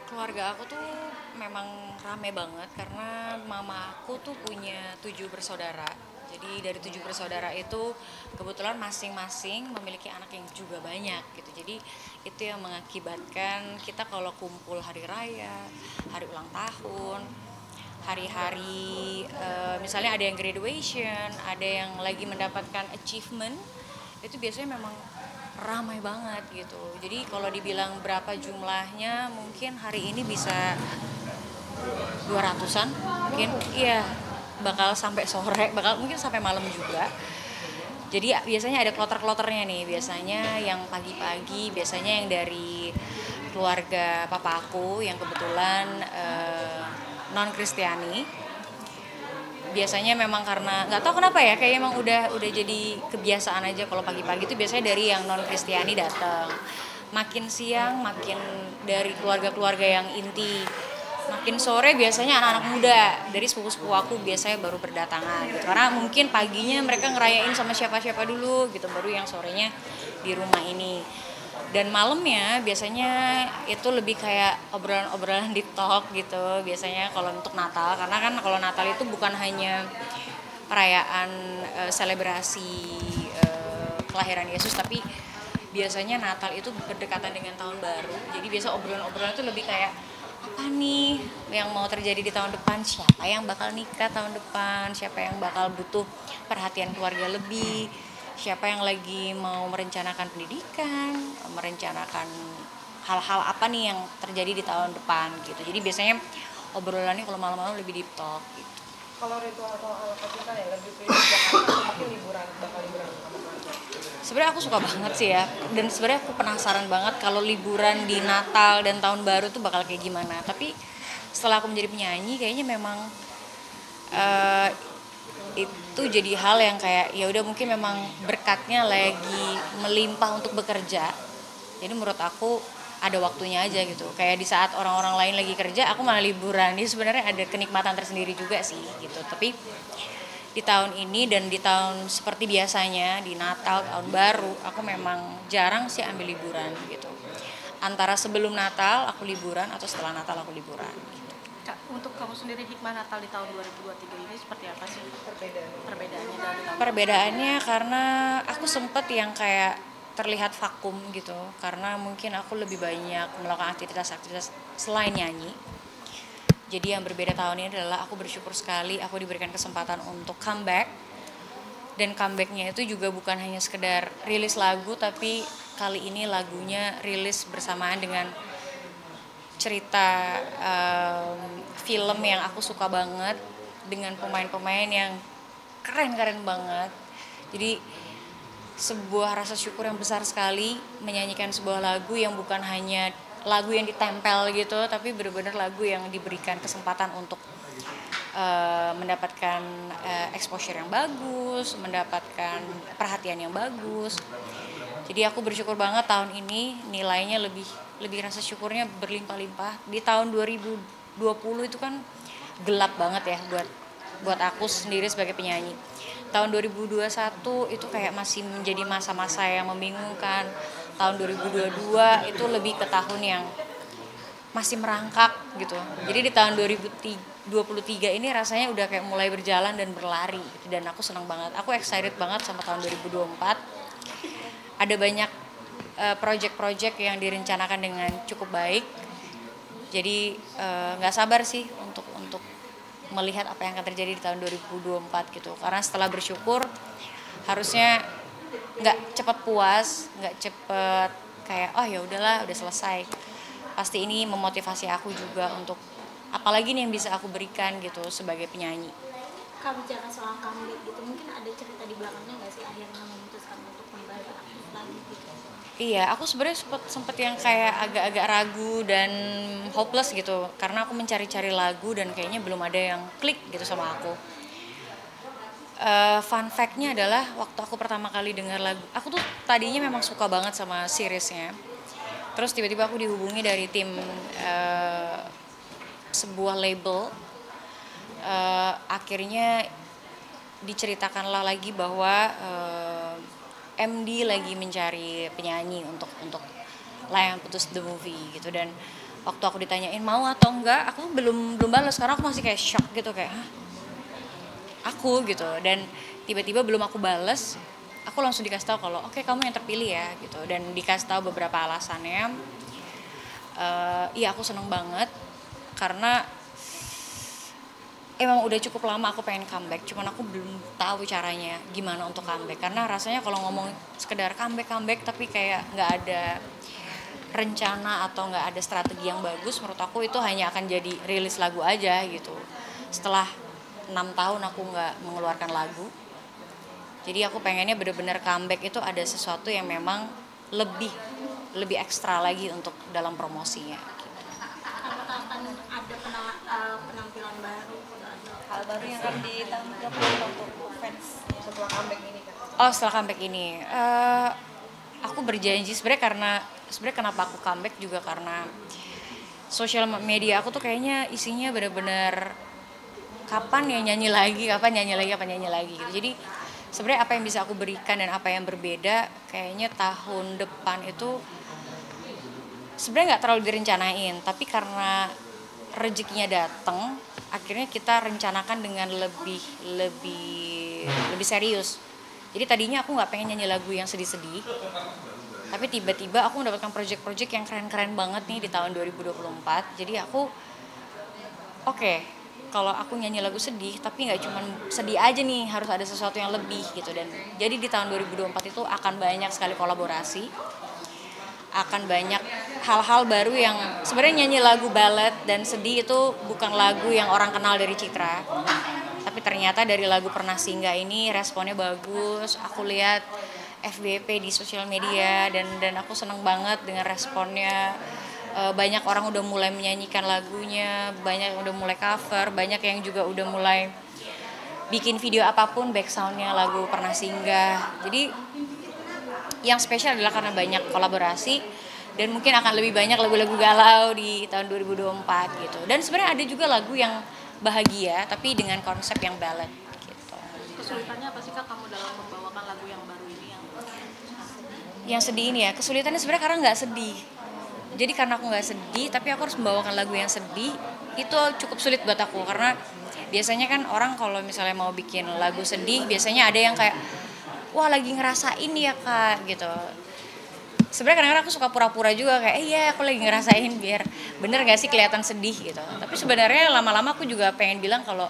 Keluarga aku tuh memang rame banget karena mama aku tuh punya 7 bersaudara. Jadi dari 7 bersaudara itu kebetulan masing-masing memiliki anak yang juga banyak gitu. Jadi itu yang mengakibatkan kita kalau kumpul hari raya, hari ulang tahun, hari-hari misalnya ada yang graduation, ada yang lagi mendapatkan achievement, itu biasanya memang ramai banget gitu. Jadi kalau dibilang berapa jumlahnya, mungkin hari ini bisa 200-an mungkin. Iya, bakal sampai sore, bakal mungkin sampai malam juga. Jadi biasanya ada kloter-kloternya nih, biasanya yang pagi-pagi, biasanya yang dari keluarga papa aku yang kebetulan non Kristiani. Biasanya memang karena nggak tahu kenapa ya, kayak emang udah jadi kebiasaan aja kalau pagi-pagi itu biasanya dari yang non Kristiani datang. Makin siang makin dari keluarga-keluarga yang inti, makin sore biasanya anak-anak muda dari sepupu-sepupu aku biasanya baru berdatangan gitu, karena mungkin paginya mereka ngerayain sama siapa-siapa dulu gitu, baru yang sorenya di rumah ini. Dan malamnya biasanya itu lebih kayak obrolan-obrolan di talk gitu biasanya kalau untuk Natal, karena kan kalau Natal itu bukan hanya perayaan selebrasi kelahiran Yesus, tapi biasanya Natal itu berdekatan dengan tahun baru. Jadi biasa obrolan-obrolan itu lebih kayak apa nih yang mau terjadi di tahun depan, siapa yang bakal nikah tahun depan, siapa yang bakal butuh perhatian keluarga lebih, siapa yang lagi mau merencanakan pendidikan, merencanakan hal-hal apa nih yang terjadi di tahun depan gitu. Jadi biasanya obrolannya kalau malam-malam lebih deep talk gitu. Kalau ritual atau ala kita ya lebih pilih Jakarta atau mungkin liburan, bakal liburan sama keluarga. Sebenarnya aku suka banget sih ya, dan sebenarnya aku penasaran banget kalau liburan di Natal dan Tahun Baru tuh bakal kayak gimana. Tapi setelah aku menjadi penyanyi, kayaknya memang eh, itu jadi hal yang kayak ya udah, mungkin memang berkatnya lagi melimpah untuk bekerja. Jadi menurut aku ada waktunya aja gitu. Kayak di saat orang-orang lain lagi kerja, aku malah liburan. Ini sebenarnya ada kenikmatan tersendiri juga sih gitu. Tapi di tahun ini dan di tahun seperti biasanya di Natal, tahun baru, aku memang jarang sih ambil liburan gitu. Antara sebelum Natal aku liburan atau setelah Natal aku liburan. Kak, untuk kamu sendiri hikmah Natal di tahun 2023 ini seperti apa sih perbedaannya dari tahun Perbedaannya karena aku sempet yang kayak terlihat vakum gitu, karena mungkin aku lebih banyak melakukan aktivitas-aktivitas selain nyanyi. Jadi yang berbeda tahun ini adalah aku bersyukur sekali aku diberikan kesempatan untuk comeback. Dan comebacknya itu juga bukan hanya sekedar rilis lagu, tapi kali ini lagunya rilis bersamaan dengan cerita film yang aku suka banget, dengan pemain-pemain yang keren-keren banget. Jadi sebuah rasa syukur yang besar sekali menyanyikan sebuah lagu yang bukan hanya lagu yang ditempel gitu, tapi benar-benar lagu yang diberikan kesempatan untuk mendapatkan exposure yang bagus, mendapatkan perhatian yang bagus. Jadi aku bersyukur banget tahun ini nilainya lebih lebih rasa syukurnya berlimpah-limpah. Di tahun 2020 itu kan gelap banget ya buat aku sendiri sebagai penyanyi. Tahun 2021 itu kayak masih menjadi masa-masa yang membingungkan. Tahun 2022 itu lebih ke tahun yang masih merangkak gitu. Jadi di tahun 2023 ini rasanya udah kayak mulai berjalan dan berlari gitu. Dan aku senang banget. Aku excited banget sama tahun 2024. Ada banyak project-project yang direncanakan dengan cukup baik. Jadi nggak sabar sih untuk melihat apa yang akan terjadi di tahun 2024 gitu. Karena setelah bersyukur harusnya nggak cepet puas, nggak cepet kayak oh ya udahlah udah selesai. Pasti ini memotivasi aku juga untuk apalagi nih yang bisa aku berikan gitu sebagai penyanyi. Kalau bicara soal comeback gitu, mungkin ada cerita di belakangnya nggak sih akhirnya memutuskan untuk kembali aktif lagi gitu? Iya, aku sebenarnya sempet yang kayak agak-agak ragu dan hopeless gitu, karena aku mencari-cari lagu dan kayaknya belum ada yang klik gitu sama aku. Fun fact-nya adalah waktu aku pertama kali dengar lagu, aku tuh tadinya memang suka banget sama seriesnya. Terus tiba-tiba aku dihubungi dari tim sebuah label. Akhirnya diceritakanlah lagi bahwa MD lagi mencari penyanyi untuk Layang Putus the Movie gitu. Dan Waktu aku ditanyain mau atau enggak, aku belum balas karena aku masih kayak shock gitu, kayak hah, aku gitu. Dan tiba-tiba belum aku balas, aku langsung dikasih tahu kalau oke, kamu yang terpilih ya gitu, dan dikasih tahu beberapa alasannya. Iya, aku seneng banget karena emang udah cukup lama aku pengen comeback, cuman aku belum tahu caranya gimana untuk comeback. Karena rasanya kalau ngomong sekedar comeback tapi kayak nggak ada rencana atau nggak ada strategi yang bagus, menurut aku itu hanya akan jadi rilis lagu aja gitu. Setelah 6 tahun aku nggak mengeluarkan lagu, jadi aku pengennya bener-bener comeback itu ada sesuatu yang memang lebih ekstra lagi untuk dalam promosinya gitu. Apakah akan ada penampilan baru atau Hal baru yang akan ditampilkan untuk fans setelah comeback ini kan? Oh, setelah comeback ini, aku berjanji sebenarnya kenapa aku comeback juga karena sosial media aku tuh kayaknya isinya bener-bener kapan nyanyi lagi gitu. Jadi sebenarnya apa yang bisa aku berikan dan apa yang berbeda kayaknya tahun depan itu sebenarnya nggak terlalu direncanain, tapi karena rezekinya datang, akhirnya kita rencanakan dengan lebih serius. Jadi tadinya aku nggak pengen nyanyi lagu yang sedih-sedih, tapi tiba-tiba aku mendapatkan project-project yang keren-keren banget nih di tahun 2024. Jadi aku oke, kalau aku nyanyi lagu sedih, tapi nggak cuma sedih aja nih, harus ada sesuatu yang lebih gitu. Dan jadi di tahun 2024 itu akan banyak sekali kolaborasi, akan banyak hal-hal baru yang sebenarnya nyanyi lagu ballad dan sedih itu bukan lagu yang orang kenal dari Citra. Tapi ternyata dari lagu Pernah Singgah ini responnya bagus. Aku lihat FYP di sosial media dan aku seneng banget dengan responnya. Banyak orang udah mulai menyanyikan lagunya, banyak yang udah mulai cover, banyak yang juga udah mulai bikin video apapun back soundnya lagu Pernah Singgah. Jadi yang spesial adalah karena banyak kolaborasi dan mungkin akan lebih banyak lagu-lagu galau di tahun 2024 gitu. Dan sebenarnya ada juga lagu yang bahagia tapi dengan konsep yang ballad gitu. Kesulitannya apa sih Kak kamu dalam membawakan lagu yang baru ini Yang sedih ini ya, kesulitannya sebenarnya karena nggak sedih. Jadi karena aku nggak sedih tapi aku harus membawakan lagu yang sedih, itu cukup sulit buat aku. Karena biasanya kan orang kalau misalnya mau bikin lagu sedih, biasanya ada yang kayak wah lagi ngerasain ya Kak gitu. Sebenarnya kadang-kadang aku suka pura-pura juga kayak iya aku lagi ngerasain biar bener gak sih kelihatan sedih gitu. Tapi sebenarnya lama-lama aku juga pengen bilang kalau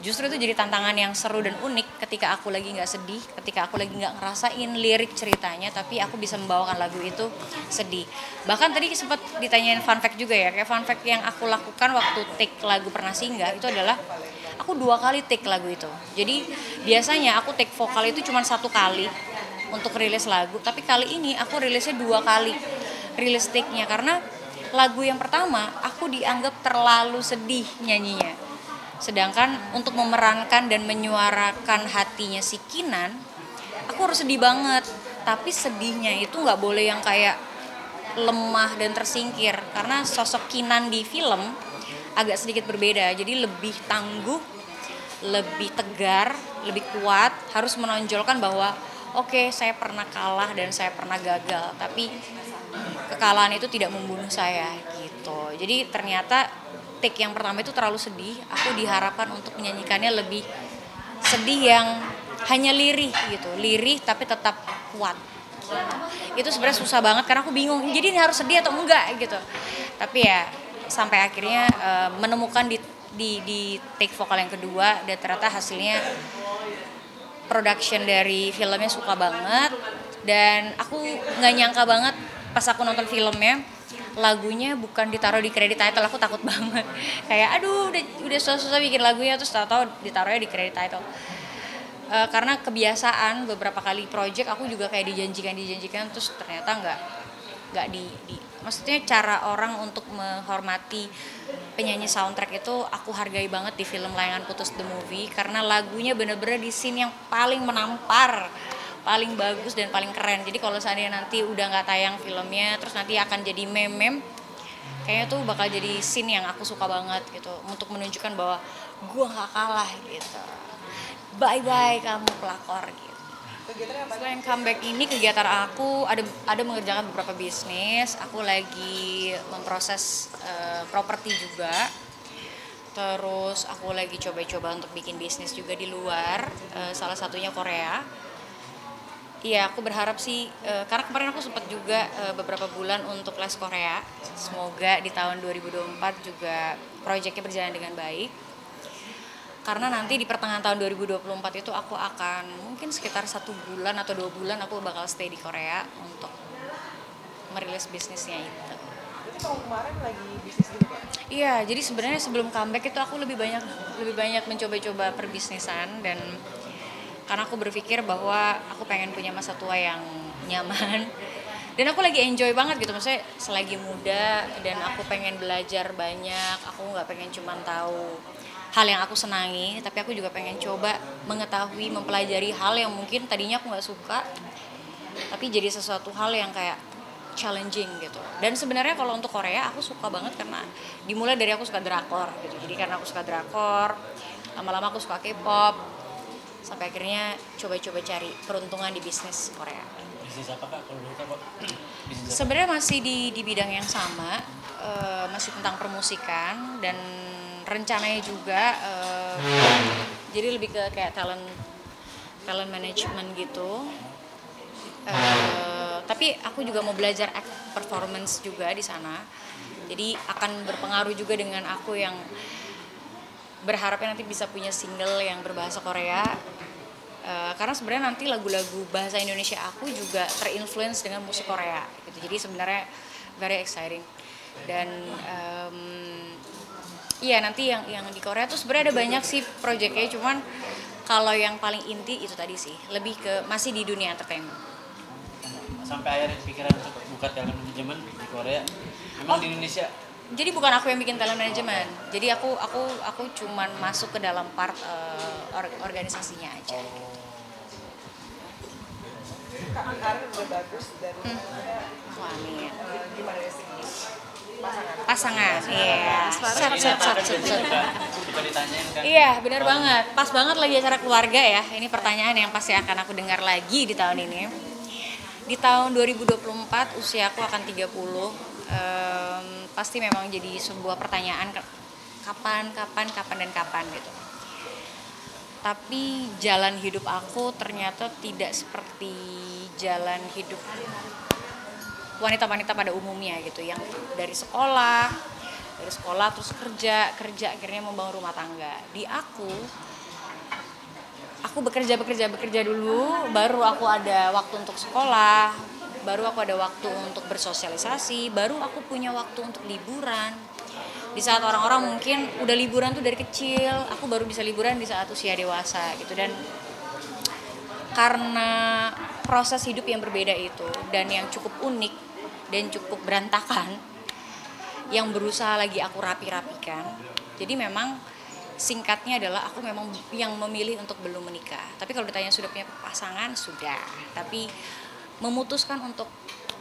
justru itu jadi tantangan yang seru dan unik ketika aku lagi nggak sedih, ketika aku lagi nggak ngerasain lirik ceritanya, tapi aku bisa membawakan lagu itu sedih. Bahkan tadi sempat ditanyain fun fact juga ya, kayak fun fact yang aku lakukan waktu take lagu Pernah Singgah itu adalah aku 2 kali take lagu itu. Jadi biasanya aku take vokal itu cuma 1 kali untuk rilis lagu, tapi kali ini aku rilisnya 2 kali rilis take-nya karena lagu yang pertama aku dianggap terlalu sedih nyanyinya. Sedangkan untuk memerankan dan menyuarakan hatinya si Kinan, aku harus sedih banget. Tapi sedihnya itu nggak boleh yang kayak lemah dan tersingkir karena sosok Kinan di film agak sedikit berbeda. Jadi lebih tangguh, lebih tegar, lebih kuat, harus menonjolkan bahwa oke, saya pernah kalah dan saya pernah gagal, tapi kekalahan itu tidak membunuh saya gitu. Jadi ternyata take yang pertama itu terlalu sedih, aku diharapkan untuk menyanyikannya lebih sedih yang hanya lirih gitu, lirih tapi tetap kuat. Itu sebenarnya susah banget karena aku bingung, jadi ini harus sedih atau enggak gitu. Tapi ya sampai akhirnya menemukan di take vokal yang kedua dan ternyata hasilnya production dari filmnya suka banget dan aku nggak nyangka banget pas aku nonton filmnya lagunya bukan ditaruh di credit title. Aku takut banget kayak aduh udah susah-susah bikin lagunya terus tahu-tahu ditaruhnya di credit title. Karena kebiasaan beberapa kali project aku juga kayak dijanjikan terus ternyata nggak di maksudnya cara orang untuk menghormati penyanyi soundtrack itu aku hargai banget di film Layangan Putus the Movie karena lagunya bener-bener di scene yang paling menampar, paling bagus dan paling keren. Jadi kalau seandainya nanti udah nggak tayang filmnya terus nanti akan jadi meme kayaknya tuh bakal jadi scene yang aku suka banget gitu untuk menunjukkan bahwa gua nggak kalah gitu. Bye bye kamu pelakor gitu. Kegiatannya apa? Selain comeback ini, kegiatan aku ada mengerjakan beberapa bisnis. Aku lagi memproses properti juga. Terus aku lagi coba-coba untuk bikin bisnis juga di luar, salah satunya Korea. Iya, aku berharap sih, karena kemarin aku sempat juga beberapa bulan untuk les Korea. Semoga di tahun 2024 juga proyeknya berjalan dengan baik. Karena nanti di pertengahan tahun 2024 itu aku akan mungkin sekitar 1 bulan atau 2 bulan aku bakal stay di Korea untuk merilis bisnisnya itu. Jadi tahun kemarin lagi bisnis dulu kan? Iya, jadi sebenarnya sebelum comeback itu aku lebih banyak mencoba-coba perbisnisan, dan karena aku berpikir bahwa aku pengen punya masa tua yang nyaman. Dan aku lagi enjoy banget gitu, maksudnya selagi muda dan aku pengen belajar banyak, aku nggak pengen cuma tahu hal yang aku senangi, tapi aku juga pengen coba mengetahui, mempelajari hal yang mungkin tadinya aku nggak suka, tapi jadi sesuatu hal yang kayak challenging gitu. Dan sebenarnya kalau untuk Korea aku suka banget karena dimulai dari aku suka drakor gitu. Jadi karena aku suka drakor, lama-lama aku suka K-pop, sampai akhirnya coba-coba cari peruntungan di bisnis Korea. Bisnis apa Kak kalau boleh tahu Kak? Bisnis apa? Sebenarnya masih di bidang yang sama, masih tentang permusikan, dan rencananya juga jadi lebih ke kayak talent management gitu. Tapi aku juga mau belajar act performance juga di sana. Jadi akan berpengaruh juga dengan aku yang berharapnya nanti bisa punya single yang berbahasa Korea. Karena sebenarnya nanti lagu-lagu bahasa Indonesia aku juga terinfluence dengan musik Korea gitu. Jadi sebenarnya very exciting. Dan iya, nanti yang di Korea tuh sebenarnya ada banyak sih proyeknya, cuman kalau yang paling inti itu tadi sih, lebih ke masih di dunia entertainment. Sampai akhirnya pikiran untuk buka talent manajemen di Korea. Memang di Indonesia. Jadi bukan aku yang bikin talent management. Jadi aku cuman masuk ke dalam part organisasinya aja. Kak, karir udah bagus dan Wah, amin. gimana ya sih Pasangan, iya. Suka ditanyain kan. Iya, benar banget. Pas banget lagi acara keluarga ya. Ini pertanyaan yang pasti akan aku dengar lagi di tahun ini. Di tahun 2024 usia aku akan 30. Pasti memang jadi sebuah pertanyaan kapan gitu. Tapi jalan hidup aku ternyata tidak seperti jalan hidup wanita-wanita pada umumnya gitu, yang dari sekolah terus kerja akhirnya membangun rumah tangga. Di aku bekerja dulu, baru aku ada waktu untuk sekolah, baru aku ada waktu untuk bersosialisasi, baru aku punya waktu untuk liburan. Di saat orang-orang mungkin udah liburan tuh dari kecil, aku baru bisa liburan di saat usia dewasa gitu. Dan karena proses hidup yang berbeda itu dan yang cukup unik dan cukup berantakan, yang berusaha lagi aku rapi-rapikan. Jadi memang singkatnya adalah aku memang yang memilih untuk belum menikah. Tapi kalau ditanya sudah punya pasangan, sudah. Tapi memutuskan untuk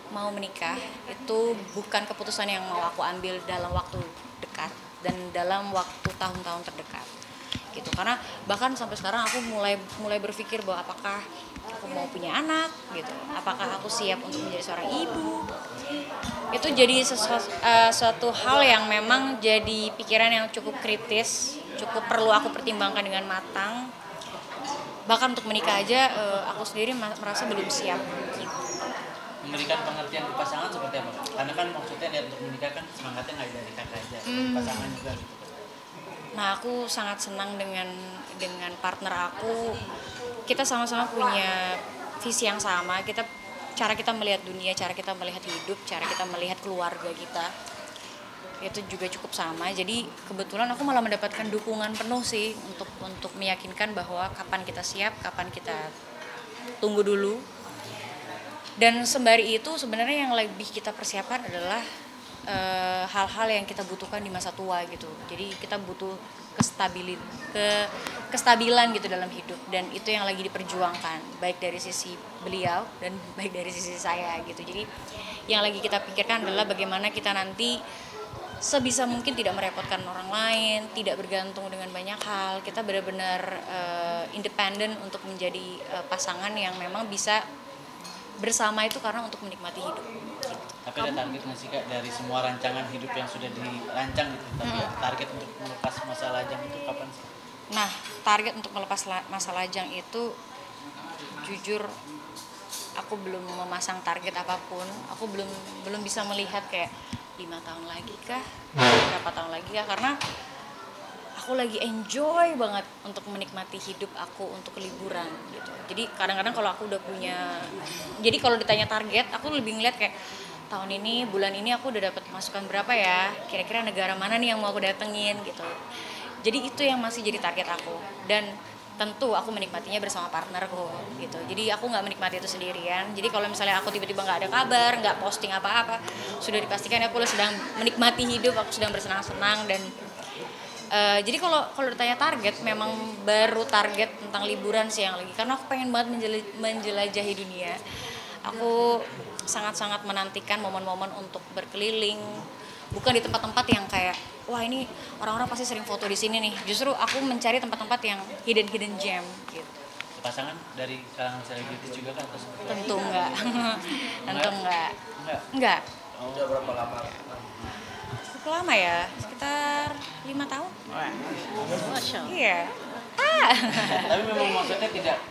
mau menikah itu bukan keputusan yang mau aku ambil dalam waktu dekat dan dalam waktu tahun-tahun terdekat gitu. Karena bahkan sampai sekarang aku mulai berpikir bahwa apakah aku mau punya anak gitu, apakah aku siap untuk menjadi seorang ibu. Itu jadi suatu hal yang memang jadi pikiran yang cukup kritis, cukup perlu aku pertimbangkan dengan matang. Bahkan untuk menikah aja aku sendiri merasa belum siap gitu. Memberikan pengertian ke pasangan seperti apa? Karena kan maksudnya niat untuk menikah kan semangatnya nggak dari kakak aja, pasangan juga gitu. Nah, aku sangat senang dengan partner aku. Kita sama-sama punya visi yang sama. Cara kita melihat dunia, cara kita melihat hidup, cara kita melihat keluarga kita itu juga cukup sama. Jadi kebetulan aku malah mendapatkan dukungan penuh sih untuk meyakinkan bahwa kapan kita siap, kapan kita tunggu dulu. Dan sembari itu sebenarnya yang lebih kita persiapkan adalah hal-hal yang kita butuhkan di masa tua gitu. Jadi kita butuh kestabilan gitu dalam hidup, dan itu yang lagi diperjuangkan baik dari sisi beliau dan baik dari sisi saya gitu. Jadi yang lagi kita pikirkan adalah bagaimana kita nanti sebisa mungkin tidak merepotkan orang lain, tidak bergantung dengan banyak hal. Kita benar-benar independen untuk menjadi pasangan yang memang bisa bersama itu karena untuk menikmati hidup. Gitu. Tapi ada target nggak sih Kak dari semua rancangan hidup yang sudah dirancang gitu? Tapi target untuk melepas masa lajang itu kapan sih? Nah, target untuk melepas masa lajang itu jujur aku belum memasang target apapun. Aku belum bisa melihat kayak 5 tahun lagi kah, berapa tahun lagi kah, karena aku lagi enjoy banget untuk menikmati hidup aku untuk liburan gitu. Jadi kadang-kadang kalau aku udah punya, jadi kalau ditanya target, aku lebih ngeliat kayak tahun ini, bulan ini aku udah dapat masukan berapa ya, kira-kira negara mana nih yang mau aku datengin gitu. Jadi itu yang masih jadi target aku, dan tentu aku menikmatinya bersama partnerku gitu. Jadi aku nggak menikmati itu sendirian. Jadi kalau misalnya aku tiba-tiba nggak ada kabar, nggak posting apa-apa, sudah dipastikan aku sedang menikmati hidup, aku sedang bersenang-senang. Dan jadi kalau ditanya target, memang baru target tentang liburan sih yang lagi, karena aku pengen banget menjelajahi dunia. Aku sangat-sangat menantikan momen-momen untuk berkeliling, bukan di tempat-tempat yang kayak wah ini orang-orang pasti sering foto di sini nih. Justru aku mencari tempat-tempat yang hidden gem gitu. Pasangan dari kalangan selebritis juga kan? Tentu enggak. Tentu enggak. Enggak. Oh. Udah berapa lama? Cukup lama ya, sekitar 5 tahun. Masya Allah. Iya. Tapi memang maksudnya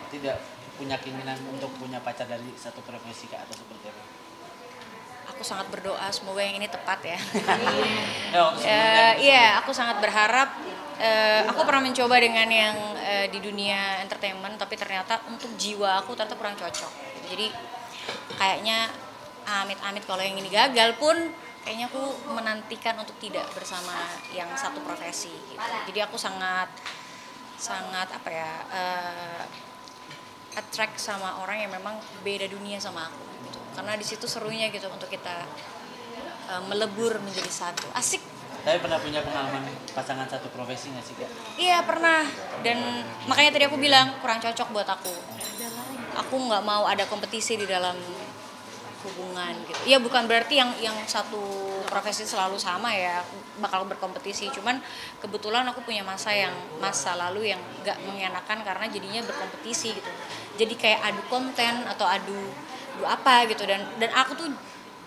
tidak punya keinginan untuk punya pacar dari satu profesi Kak, atau seperti apa? Aku sangat berdoa semoga yang ini tepat ya. Ya, iya, aku sangat berharap. Aku pernah mencoba dengan yang di dunia entertainment, tapi ternyata untuk jiwa aku ternyata kurang cocok. Jadi kayaknya amit-amit kalau yang ini gagal pun, kayaknya aku menantikan untuk tidak bersama yang satu profesi. Gitu. Jadi aku sangat apa ya, attract sama orang yang memang beda dunia sama aku. Gitu. Karena di situ serunya gitu untuk kita melebur menjadi satu. Asik. Tapi pernah punya pengalaman pasangan satu profesi nggak sih Kak? Iya pernah, dan makanya tadi aku bilang kurang cocok buat aku. Aku nggak mau ada kompetisi di dalam hubungan gitu. Iya bukan berarti yang satu profesi selalu sama ya, bakal berkompetisi. Cuman kebetulan aku punya masa lalu yang nggak mengenakan karena jadinya berkompetisi gitu. Jadi kayak adu konten atau adu apa gitu, dan aku tuh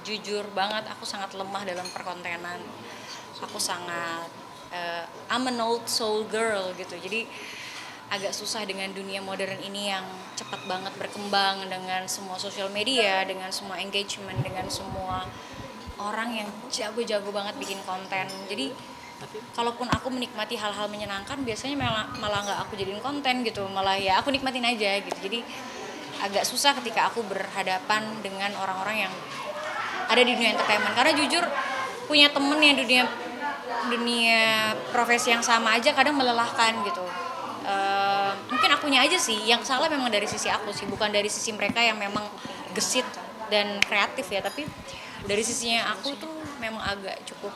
jujur banget aku sangat lemah dalam perkontenan. Aku sangat I'm an old soul girl gitu. Jadi agak susah dengan dunia modern ini yang cepat banget berkembang dengan semua sosial media, dengan semua engagement, dengan semua orang yang jago-jago banget bikin konten. Jadi kalaupun aku menikmati hal-hal menyenangkan, biasanya malah nggak aku jadiin konten gitu, malah ya aku nikmatin aja gitu. Jadi agak susah ketika aku berhadapan dengan orang-orang yang ada di dunia entertainment, karena jujur punya temen yang dunia profesi yang sama aja kadang melelahkan gitu. Mungkin akunya aja sih yang salah, memang dari sisi aku sih, bukan dari sisi mereka yang memang gesit dan kreatif ya, tapi dari sisinya aku tuh memang agak cukup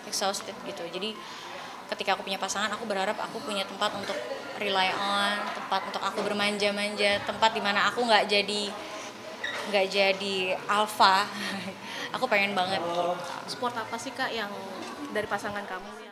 exhausted gitu. Jadi ketika aku punya pasangan, aku berharap aku punya tempat untuk rely on, tempat untuk aku bermanja-manja, tempat dimana aku nggak jadi alpha. Aku pengen banget. Sport apa sih Kak yang dari pasangan kamu